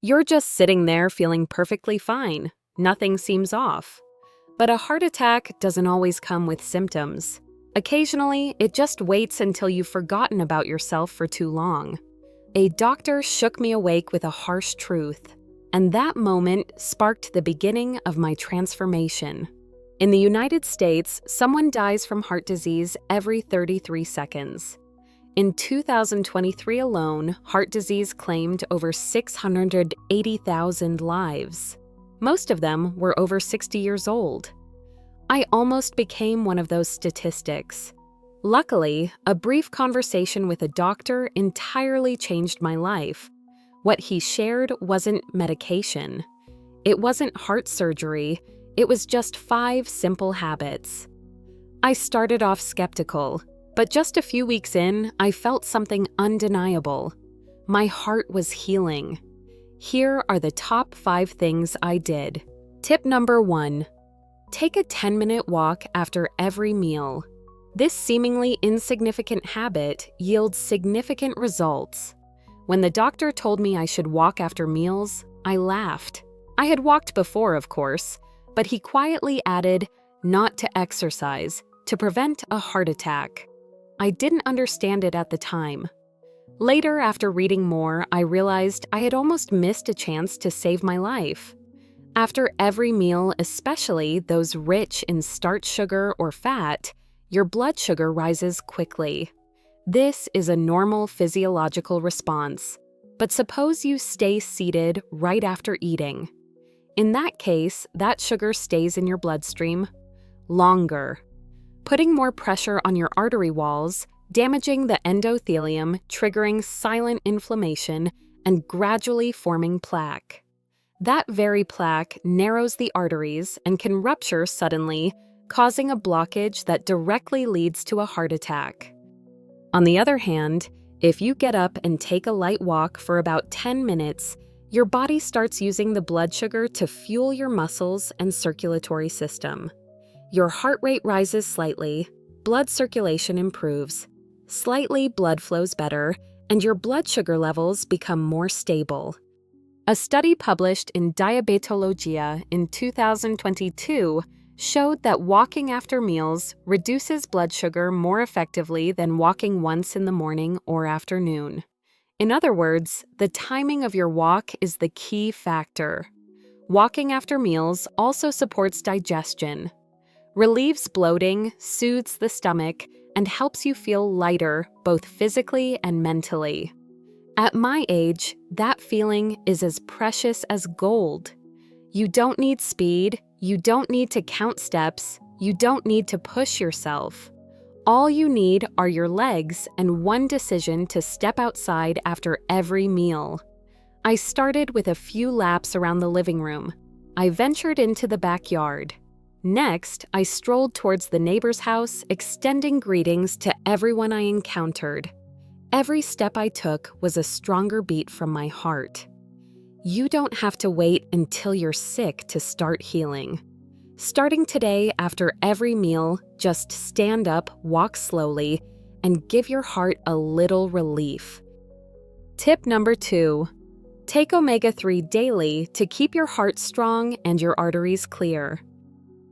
You're just sitting there feeling perfectly fine. Nothing seems off. But a heart attack doesn't always come with symptoms. Occasionally, it just waits until you've forgotten about yourself for too long. A doctor shook me awake with a harsh truth, and that moment sparked the beginning of my transformation. In the United States, someone dies from heart disease every 33 seconds. In 2023 alone, heart disease claimed over 680,000 lives. Most of them were over 60 years old. I almost became one of those statistics. Luckily, a brief conversation with a doctor entirely changed my life. What he shared wasn't medication. It wasn't heart surgery. It was just 5 simple habits. I started off skeptical, but just a few weeks in, I felt something undeniable. My heart was healing. Here are the top 5 things I did. Tip number 1. Take a 10-minute walk after every meal. This seemingly insignificant habit yields significant results. When the doctor told me I should walk after meals, I laughed. I had walked before, of course, but he quietly added, not to exercise, to prevent a heart attack. I didn't understand it at the time. Later, after reading more, I realized I had almost missed a chance to save my life. After every meal, especially those rich in starch sugar or fat, your blood sugar rises quickly. This is a normal physiological response. But suppose you stay seated right after eating. In that case, that sugar stays in your bloodstream longer, putting more pressure on your artery walls, damaging the endothelium, triggering silent inflammation, and gradually forming plaque. That very plaque narrows the arteries and can rupture suddenly, causing a blockage that directly leads to a heart attack. On the other hand, if you get up and take a light walk for about 10 minutes, your body starts using the blood sugar to fuel your muscles and circulatory system. Your heart rate rises slightly, blood circulation improves, slightly blood flows better, and your blood sugar levels become more stable. A study published in Diabetologia in 2022 showed that walking after meals reduces blood sugar more effectively than walking once in the morning or afternoon. In other words, the timing of your walk is the key factor. Walking after meals also supports digestion, relieves bloating, soothes the stomach, and helps you feel lighter both physically and mentally. At my age, that feeling is as precious as gold. You don't need speed, you don't need to count steps, you don't need to push yourself. All you need are your legs and one decision to step outside after every meal. I started with a few laps around the living room. I ventured into the backyard. Next, I strolled towards the neighbor's house, extending greetings to everyone I encountered. Every step I took was a stronger beat from my heart. You don't have to wait until you're sick to start healing. Starting today, after every meal, just stand up, walk slowly, and give your heart a little relief. Tip number 2. Take omega-3 daily to keep your heart strong and your arteries clear.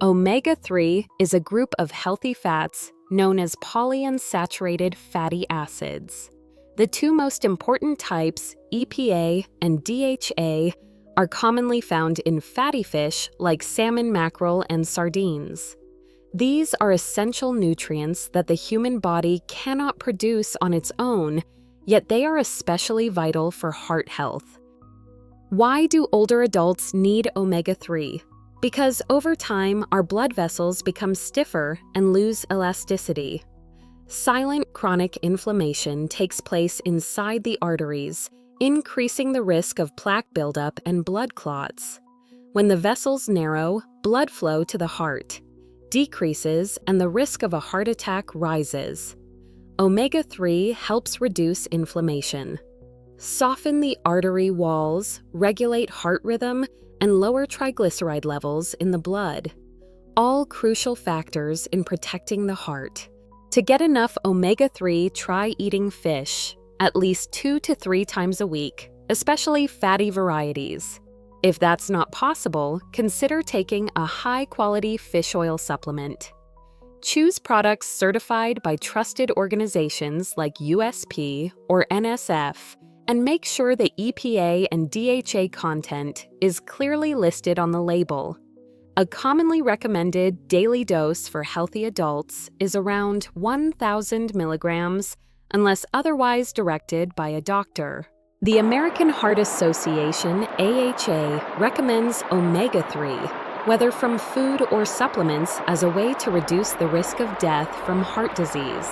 Omega-3 is a group of healthy fats known as polyunsaturated fatty acids. The 2 most important types, EPA and DHA, are commonly found in fatty fish like salmon, mackerel, and sardines. These are essential nutrients that the human body cannot produce on its own, yet they are especially vital for heart health. Why do older adults need omega-3? Because over time, our blood vessels become stiffer and lose elasticity. Silent chronic inflammation takes place inside the arteries, increasing the risk of plaque buildup and blood clots. When the vessels narrow, blood flow to the heart decreases and the risk of a heart attack rises. Omega-3 helps reduce inflammation, soften the artery walls, regulate heart rhythm, and lower triglyceride levels in the blood, all crucial factors in protecting the heart. To get enough omega-3, try eating fish at least 2 to 3 times a week, especially fatty varieties. If that's not possible, consider taking a high-quality fish oil supplement. Choose products certified by trusted organizations like USP or NSF, and make sure the EPA and DHA content is clearly listed on the label. A commonly recommended daily dose for healthy adults is around 1,000 milligrams, unless otherwise directed by a doctor. The American Heart Association, AHA, recommends omega-3, whether from food or supplements, as a way to reduce the risk of death from heart disease.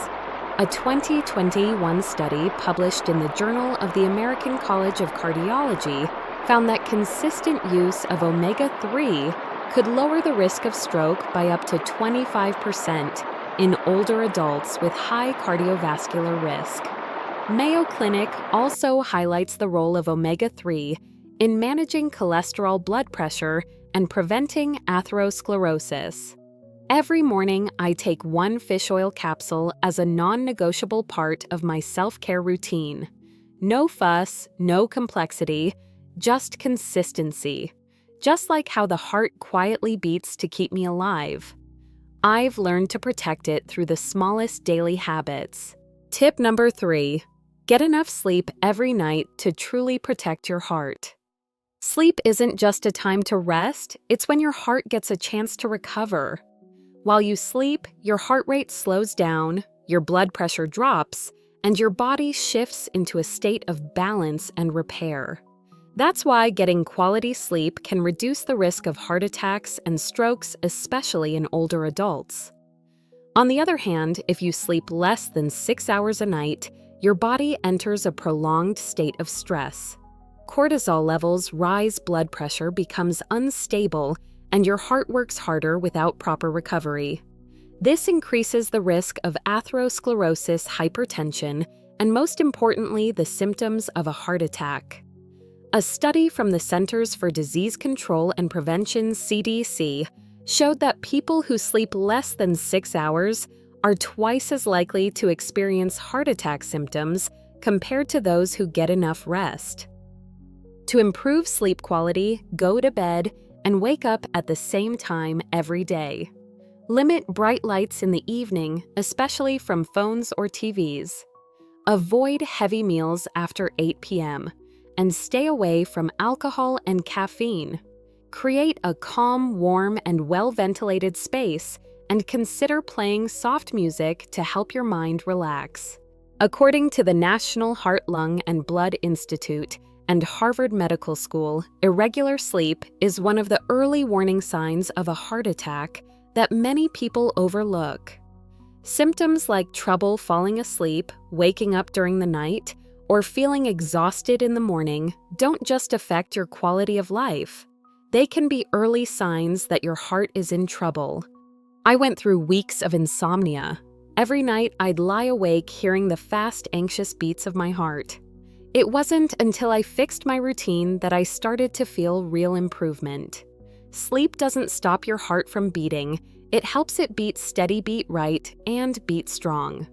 A 2021 study published in the Journal of the American College of Cardiology found that consistent use of omega-3 could lower the risk of stroke by up to 25% in older adults with high cardiovascular risk. Mayo Clinic also highlights the role of omega-3 in managing cholesterol blood pressure and preventing atherosclerosis. Every morning, I take one fish oil capsule as a non-negotiable part of my self-care routine. No fuss, no complexity, just consistency. Just like how the heart quietly beats to keep me alive. I've learned to protect it through the smallest daily habits. Tip number 3. Get enough sleep every night to truly protect your heart. Sleep isn't just a time to rest, it's when your heart gets a chance to recover. While you sleep, your heart rate slows down, your blood pressure drops, and your body shifts into a state of balance and repair. That's why getting quality sleep can reduce the risk of heart attacks and strokes, especially in older adults. On the other hand, if you sleep less than 6 hours a night, your body enters a prolonged state of stress. Cortisol levels rise, blood pressure becomes unstable, and your heart works harder without proper recovery. This increases the risk of atherosclerosis, hypertension, and most importantly, the symptoms of a heart attack. A study from the Centers for Disease Control and Prevention, CDC, showed that people who sleep less than 6 hours are twice as likely to experience heart attack symptoms compared to those who get enough rest. To improve sleep quality, go to bed and wake up at the same time every day. Limit bright lights in the evening, especially from phones or TVs. Avoid heavy meals after 8 p.m. and stay away from alcohol and caffeine. Create a calm, warm, and well-ventilated space, and consider playing soft music to help your mind relax. According to the National Heart, Lung, and Blood Institute and Harvard Medical School, irregular sleep is one of the early warning signs of a heart attack that many people overlook. Symptoms like trouble falling asleep, waking up during the night, or feeling exhausted in the morning don't just affect your quality of life. They can be early signs that your heart is in trouble. I went through weeks of insomnia. Every night, I'd lie awake hearing the fast, anxious beats of my heart. It wasn't until I fixed my routine that I started to feel real improvement. Sleep doesn't stop your heart from beating. It helps it beat steady, beat right, and beat strong.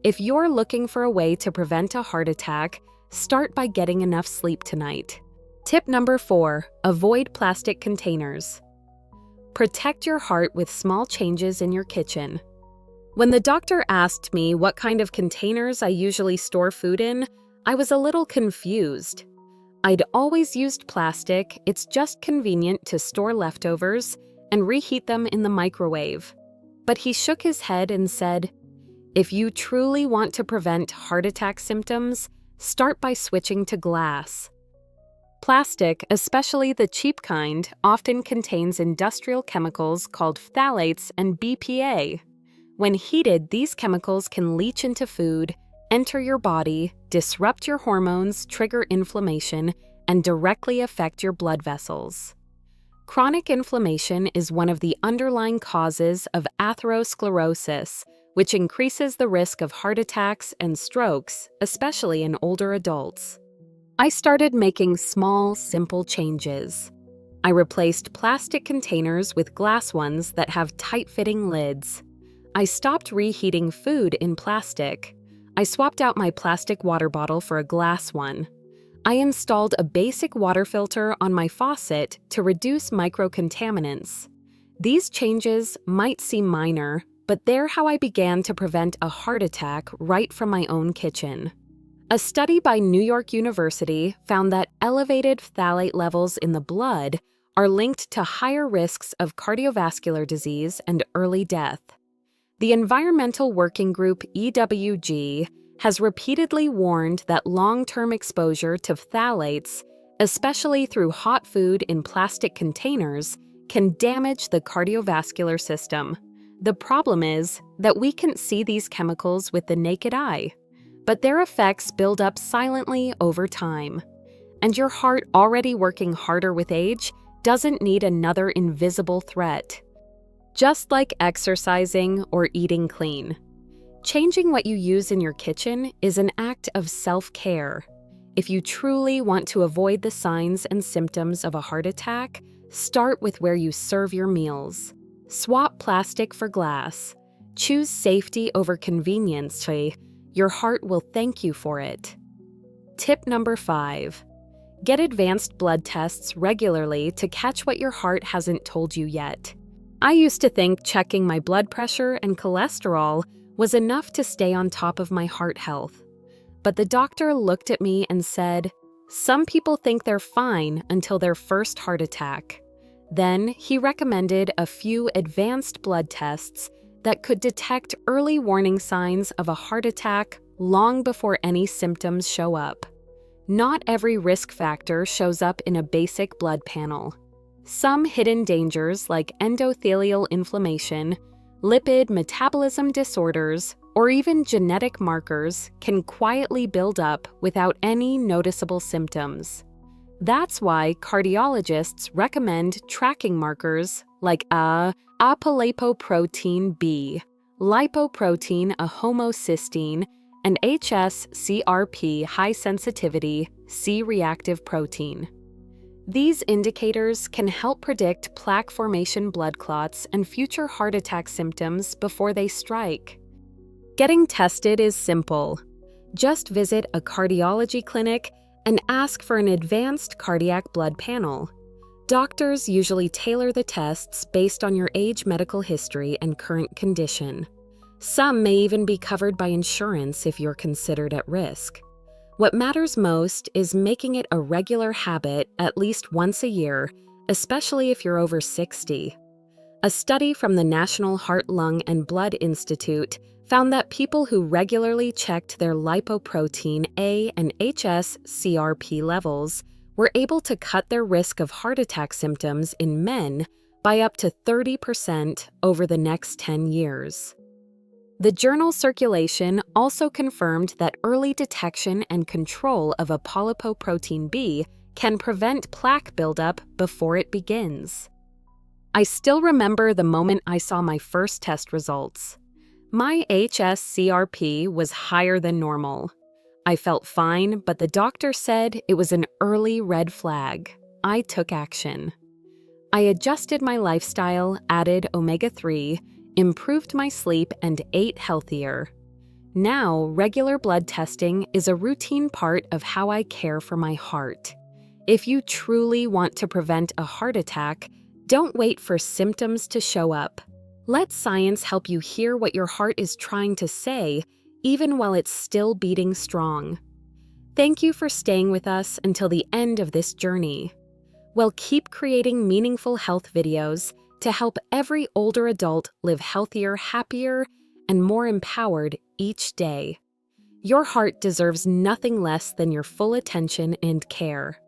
If you're looking for a way to prevent a heart attack, start by getting enough sleep tonight. Tip number 4, avoid plastic containers. Protect your heart with small changes in your kitchen. When the doctor asked me what kind of containers I usually store food in, I was a little confused. I'd always used plastic. It's just convenient to store leftovers and reheat them in the microwave. But he shook his head and said, "If you truly want to prevent heart attack symptoms, start by switching to glass." Plastic, especially the cheap kind, often contains industrial chemicals called phthalates and BPA. When heated, these chemicals can leach into food, enter your body, disrupt your hormones, trigger inflammation, and directly affect your blood vessels. Chronic inflammation is one of the underlying causes of atherosclerosis, which increases the risk of heart attacks and strokes, especially in older adults. I started making small, simple changes. I replaced plastic containers with glass ones that have tight-fitting lids. I stopped reheating food in plastic. I swapped out my plastic water bottle for a glass one. I installed a basic water filter on my faucet to reduce microcontaminants. These changes might seem minor, but they're how I began to prevent a heart attack right from my own kitchen. A study by New York University found that elevated phthalate levels in the blood are linked to higher risks of cardiovascular disease and early death. The Environmental Working Group EWG has repeatedly warned that long-term exposure to phthalates, especially through hot food in plastic containers, can damage the cardiovascular system. The problem is that we can see these chemicals with the naked eye, but their effects build up silently over time. And your heart, already working harder with age, doesn't need another invisible threat. Just like exercising or eating clean, changing what you use in your kitchen is an act of self-care. If you truly want to avoid the signs and symptoms of a heart attack, start with where you serve your meals. Swap plastic for glass. Choose safety over convenience. Your heart will thank you for it. Tip number 5. Get advanced blood tests regularly to catch what your heart hasn't told you yet. I used to think checking my blood pressure and cholesterol was enough to stay on top of my heart health. But the doctor looked at me and said, "Some people think they're fine until their first heart attack." Then he recommended a few advanced blood tests that could detect early warning signs of a heart attack long before any symptoms show up. Not every risk factor shows up in a basic blood panel. Some hidden dangers like endothelial inflammation, lipid metabolism disorders, or even genetic markers can quietly build up without any noticeable symptoms. That's why cardiologists recommend tracking markers like apolipoprotein B, lipoprotein a homocysteine, and hs-CRP high-sensitivity C-reactive protein. These indicators can help predict plaque formation, blood clots, and future heart attack symptoms before they strike. Getting tested is simple. Just visit a cardiology clinic and ask for an advanced cardiac blood panel. Doctors usually tailor the tests based on your age, medical history, and current condition. Some may even be covered by insurance if you're considered at risk. What matters most is making it a regular habit at least once a year, especially if you're over 60. A study from the National Heart, Lung, and Blood Institute found that people who regularly checked their lipoprotein A and hs-CRP levels were able to cut their risk of heart attack symptoms in men by up to 30% over the next 10 years. The journal Circulation also confirmed that early detection and control of apolipoprotein B can prevent plaque buildup before it begins. I still remember the moment I saw my first test results. My hs-CRP was higher than normal. I felt fine, but the doctor said it was an early red flag. I took action. I adjusted my lifestyle, added omega-3, improved my sleep, and ate healthier. Now, regular blood testing is a routine part of how I care for my heart. If you truly want to prevent a heart attack, don't wait for symptoms to show up. Let science help you hear what your heart is trying to say, even while it's still beating strong. Thank you for staying with us until the end of this journey. We'll keep creating meaningful health videos to help every older adult live healthier, happier, and more empowered each day. Your heart deserves nothing less than your full attention and care.